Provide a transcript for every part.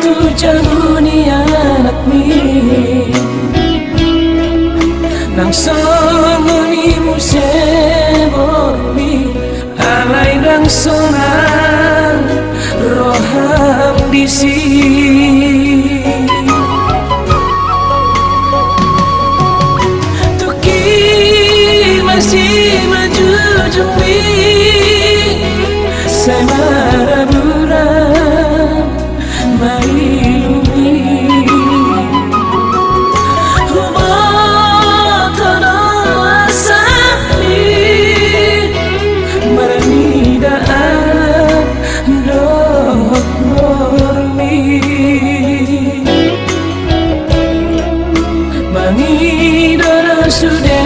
tu janguni anak ni nang songoni museboni alai nang sonang roham disi tuki masih maju jumbi saya marabura mailumi humatono asami maranidaan dok normi mangidara sude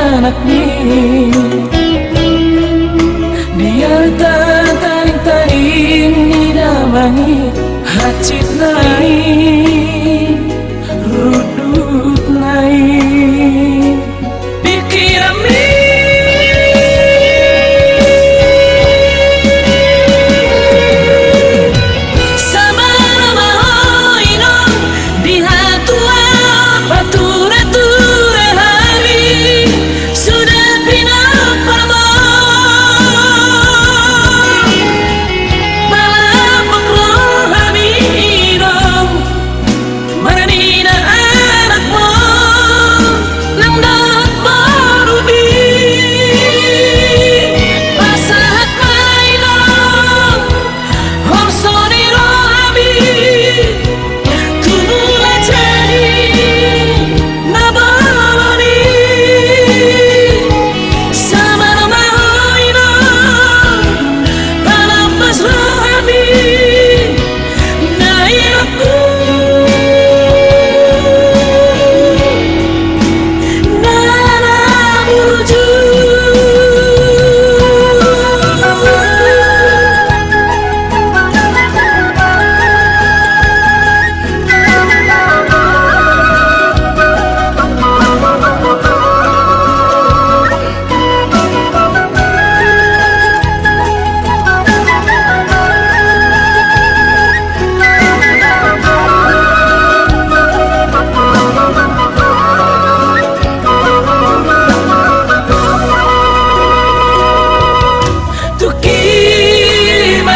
anak ni dia taring-taring nidamangi hacit naik rudut naik pikirami sama mahoino dihatua pature-ture hari sudah pinapamo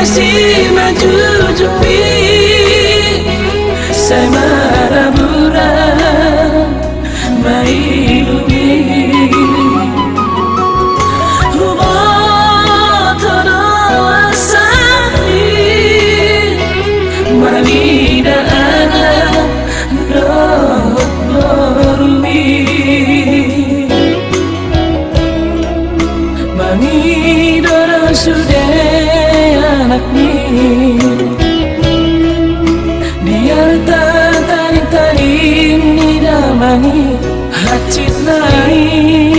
masih maju jumbi saya marabura mailumi humatono asami maranidaan dok normi mangidara sude anak ni dia taring-taring nidamangi hacit naik